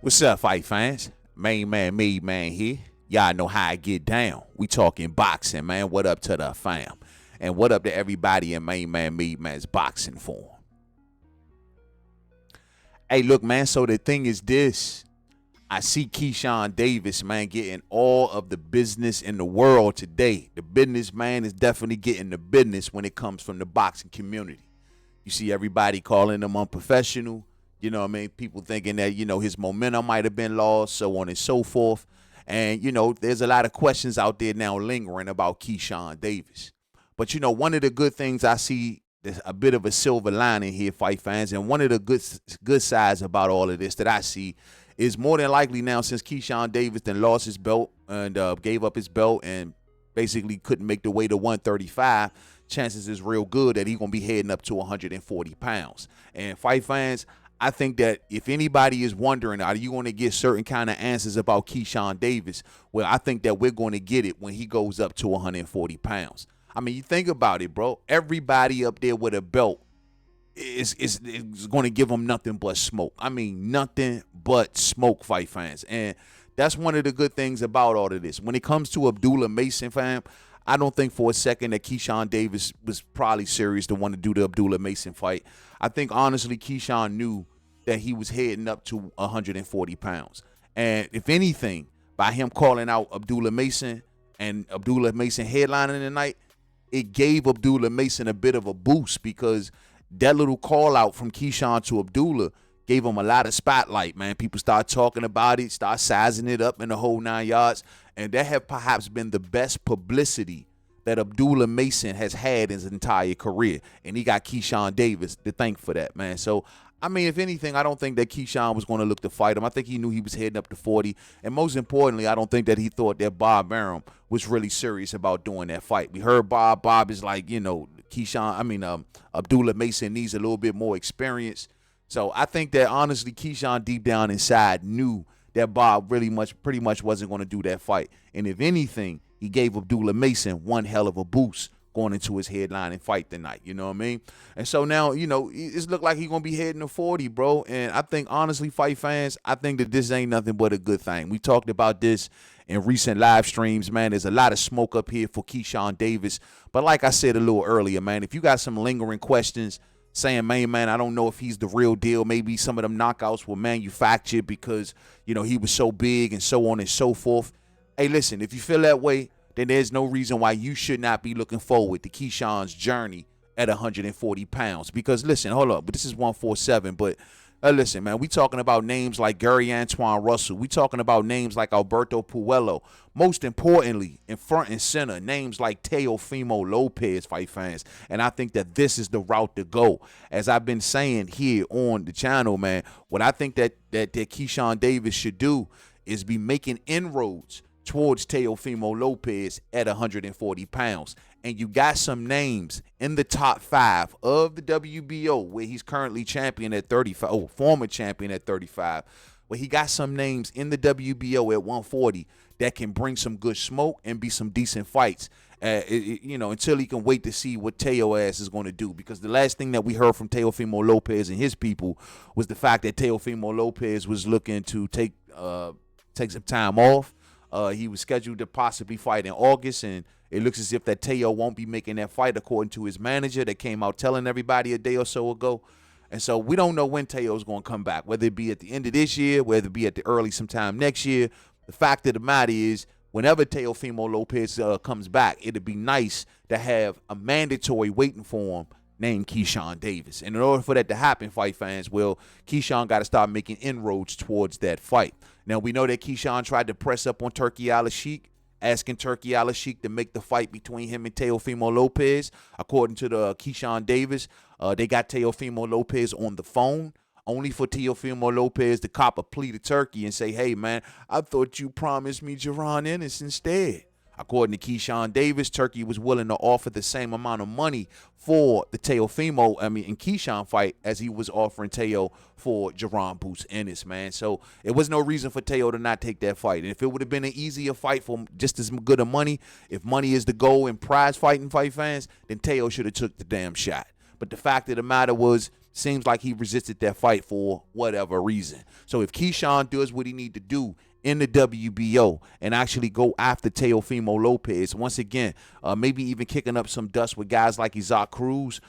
What's up, fight fans? Mainman Mademan here. Y'all know how I get down. We talking boxing, man. What up to the fam? And what up to everybody in Mainman Mademan's boxing form? Hey, look, man, so the thing is this. I see Keyshawn Davis, man, getting all of the business in the world today. The businessman is definitely getting the business when it comes from the boxing community. You see everybody calling him unprofessional. You know what I mean? People thinking that, his momentum might have been lost, so on and so forth. And, there's a lot of questions out there now lingering about Keyshawn Davis. But, one of the good things I see, there's a bit of a silver lining here, fight fans. And one of the good sides about all of this that I see is more than likely now, since Keyshawn Davis then lost his belt and gave up his belt and basically couldn't make the weight to 135, chances is real good that he's going to be heading up to 140 pounds. And fight fans, I think that if anybody is wondering, are you going to get certain kind of answers about Keyshawn Davis? Well, I think that we're going to get it when he goes up to 140 pounds. I mean, you think about it, bro. Everybody up there with a belt is going to give him nothing but smoke. I mean, nothing but smoke, fight fans. And that's one of the good things about all of this. When it comes to Abdullah Mason, fam, I don't think for a second that Keyshawn Davis was probably serious to want to do the Abdullah Mason fight. I think, honestly, Keyshawn knew that he was heading up to 140 pounds. And if anything, by him calling out Abdullah Mason and Abdullah Mason headlining tonight, it gave Abdullah Mason a bit of a boost because that little call out from Keyshawn to Abdullah gave him a lot of spotlight, man. People start talking about it, start sizing it up in the whole 9 yards. And that have perhaps been the best publicity that Abdullah Mason has had in his entire career. And he got Keyshawn Davis to thank for that, man. So, I mean, if anything, I don't think that Keyshawn was going to look to fight him. I think he knew he was heading up to 40. And most importantly, I don't think that he thought that Bob Arum was really serious about doing that fight. We heard Bob. Bob is like, Abdullah Mason needs a little bit more experience. So I think that, honestly, Keyshawn deep down inside knew that Bob pretty much wasn't going to do that fight. And if anything, he gave Abdullah Mason one hell of a boost going into his headlining fight tonight, you know what I mean? And so now, it's looked like he's going to be heading to 40, bro. And I think, honestly, fight fans, I think that this ain't nothing but a good thing. We talked about this in recent live streams, man. There's a lot of smoke up here for Keyshawn Davis. But like I said a little earlier, man, if you got some lingering questions saying, man, I don't know if he's the real deal. Maybe some of them knockouts were manufactured because, he was so big and so on and so forth. Hey, listen, if you feel that way, then there's no reason why you should not be looking forward to Keyshawn's journey at 140 pounds. Because, listen, hold up, but this is 147. But, listen, man, we talking about names like Gary Antuanne Russell. We talking about names like Alberto Puello. Most importantly, in front and center, names like Teofimo Lopez, fight fans. And I think that this is the route to go. As I've been saying here on the channel, man, what I think that Keyshawn Davis should do is be making inroads towards Teofimo Lopez at 140 pounds. And you got some names in the top 5 of the WBO where he's currently champion at 35, former champion at 35, where he got some names in the WBO at 140 that can bring some good smoke and be some decent fights. Until he can wait to see what Teo ass is going to do. Because the last thing that we heard from Teofimo Lopez and his people was the fact that Teofimo Lopez was looking to take some time off. He was scheduled to possibly fight in August, and it looks as if that Teo won't be making that fight, according to his manager that came out telling everybody a day or so ago. And so we don't know when Teo's going to come back, whether it be at the end of this year, whether it be at the early sometime next year. The fact of the matter is, whenever Teofimo Lopez comes back, it'd be nice to have a mandatory waiting for him named Keyshawn Davis. And in order for that to happen, fight fans, well, Keyshawn got to start making inroads towards that fight. Now, we know that Keyshawn tried to press up on Turki Al-Sheikh, asking Turki Al-Sheikh to make the fight between him and Teofimo Lopez. According to the Keyshawn Davis, they got Teofimo Lopez on the phone, only for Teofimo Lopez to cop a plea to Turki and say, hey, man, I thought you promised me Jaron Ennis instead. According to Keyshawn Davis, Turki was willing to offer the same amount of money for the and Keyshawn fight as he was offering Teo for Jaron Boots Ennis, man. So it was no reason for Teo to not take that fight. And if it would have been an easier fight for just as good of money, if money is the goal in prize fighting, fight fans, then Teo should have took the damn shot. But the fact of the matter was, Seems like he resisted that fight for whatever reason. So if Keyshawn does what he need to do in the WBO and actually go after Teofimo Lopez, once again, maybe even kicking up some dust with guys like Isaac Cruz,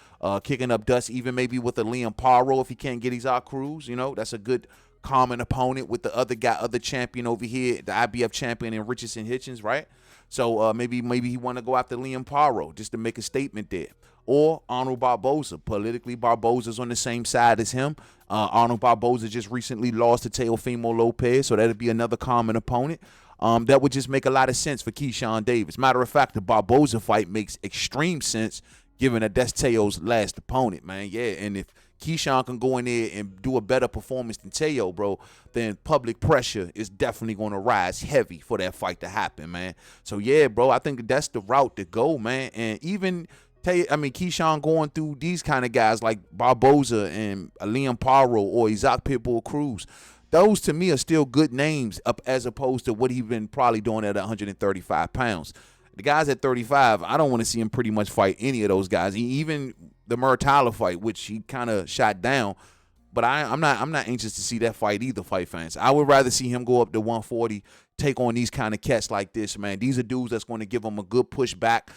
kicking up dust even maybe with a Liam Paro if he can't get Isaac Cruz. You know, that's a good common opponent with the other guy, other champion over here, the IBF champion in Richardson Hitchins, right? So maybe he want to go after Liam Paro just to make a statement there. Or Arnold Barboza. Politically, Barboza's on the same side as him. Arnold Barboza just recently lost to Teofimo Lopez, so that'd be another common opponent. That would just make a lot of sense for Keyshawn Davis. Matter of fact, the Barboza fight makes extreme sense given that that's Teo's last opponent, man. Yeah, and if Keyshawn can go in there and do a better performance than Teo, bro, then public pressure is definitely going to rise heavy for that fight to happen, man. So, yeah, bro, I think that's the route to go, man. And even Keyshawn going through these kind of guys like Barboza and Liam Paro or Isaac Pitbull Cruz, those to me are still good names up as opposed to what he's been probably doing at 135 pounds. The guys at 35, I don't want to see him pretty much fight any of those guys. Even the Murtala fight, which he kind of shot down, but I'm not anxious to see that fight either, fight fans. I would rather see him go up to 140, take on these kind of cats like this, man. These are dudes that's going to give him a good pushback.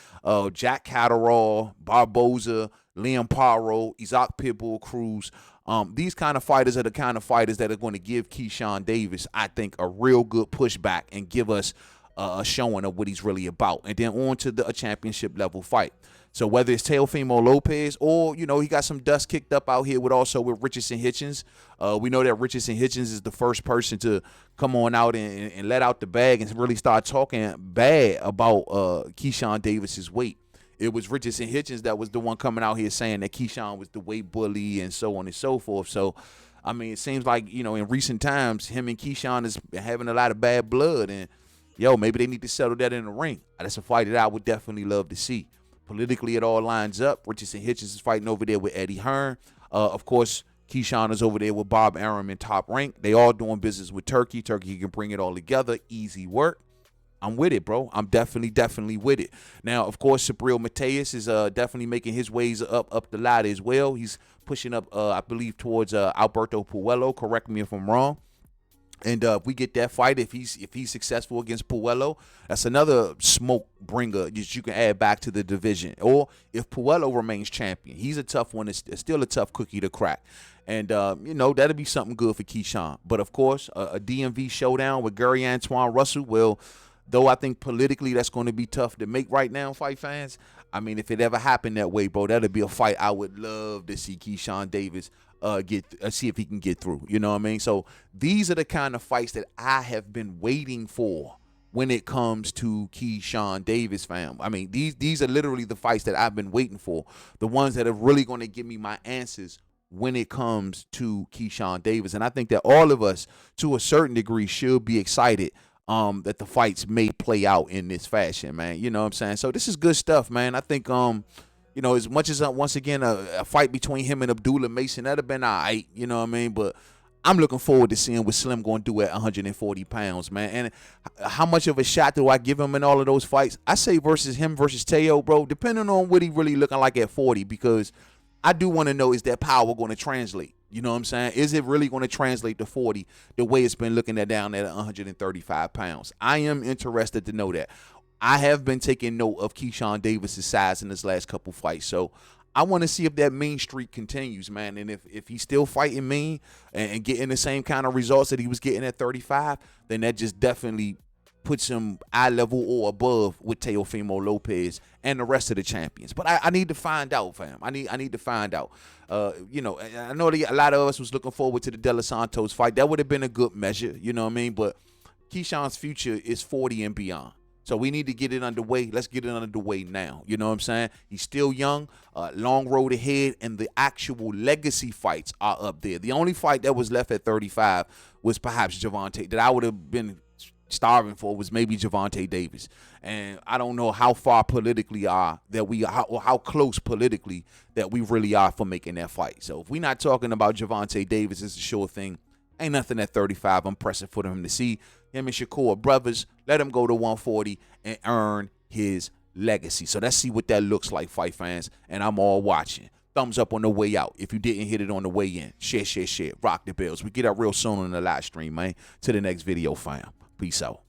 Jack Catterall, Barboza, Liam Paro, Isaac Pitbull Cruz. These kind of fighters are the kind of fighters that are going to give Keyshawn Davis, I think, a real good pushback and give us a showing of what he's really about. And then on to a championship level fight. So whether it's Teofimo Lopez or, he got some dust kicked up out here with Richardson Hitchins. We know that Richardson Hitchins is the first person to come on out and let out the bag and really start talking bad about Keyshawn Davis's weight. It was Richardson Hitchins that was the one coming out here saying that Keyshawn was the weight bully and so on and so forth. So, it seems like, in recent times, him and Keyshawn is having a lot of bad blood. And, maybe they need to settle that in the ring. That's a fight that I would definitely love to see. Politically, it all lines up. Richardson Hitchins is fighting over there with Eddie Hearn. Of course, Keyshawn is over there with Bob Arum in Top Rank. They all doing business with Turkey. Turkey can bring it all together. Easy work. I'm with it, bro. I'm definitely with it. Now, of course, Subriel Mateus is definitely making his ways up the ladder as well. He's pushing up, I believe, towards Alberto Puello. Correct me if I'm wrong. And if we get that fight, if he's successful against Puello, that's another smoke bringer that you can add back to the division. Or if Puello remains champion, he's a tough one. It's still a tough cookie to crack. And, that'll be something good for Keyshawn. But, of course, a DMV showdown with Gary Antoine Russell, well, though I think politically that's going to be tough to make right now, fight fans. If it ever happened that way, bro, that'll be a fight I would love to see Keyshawn Davis see if he can get through. You know what I mean? So these are the kind of fights that I have been waiting for when it comes to Keyshawn Davis, fam. These are literally the fights that I've been waiting for. The ones that are really going to give me my answers when it comes to Keyshawn Davis. And I think that all of us, to a certain degree, should be excited that the fights may play out in this fashion, man. You know what I'm saying? So this is good stuff, man. I think, as much as, once again, a fight between him and Abdullah Mason, that'd have been all right, you know what I mean? But I'm looking forward to seeing what Slim going to do at 140 pounds, man. And how much of a shot do I give him in all of those fights? I say versus Teo, bro, depending on what he really looking like at 40, because I do want to know, is that power going to translate? You know what I'm saying? Is it really going to translate to 40 the way it's been looking at down at 135 pounds? I am interested to know that. I have been taking note of Keyshawn Davis's size in his last couple fights. So I want to see if that mean streak continues, man. And if he's still fighting mean and getting the same kind of results that he was getting at 35, then that just definitely puts him eye level or above with Teofimo Lopez and the rest of the champions. But I need to find out, fam. I need to find out. I know a lot of us was looking forward to the De Los Santos fight. That would have been a good measure, you know what I mean? But Keyshawn's future is 40 and beyond. So we need to get it underway. Let's get it underway now. You know what I'm saying? He's still young, long road ahead, and the actual legacy fights are up there. The only fight that was left at 35 was perhaps Gervonta, that I would have been starving for, was maybe Gervonta Davis. And I don't know how far politically or how close politically that we really are for making that fight. So if we're not talking about Gervonta Davis, it's a sure thing. Ain't nothing at 35 I'm pressing for him to see. Him and Shakur brothers, let him go to 140 and earn his legacy. So let's see what that looks like, fight fans, and I'm all watching. thumbs up on the way out. If you didn't hit it on the way in, share. Rock the bells. We get out real soon on the live stream, man. To the next video, fam. Peace out.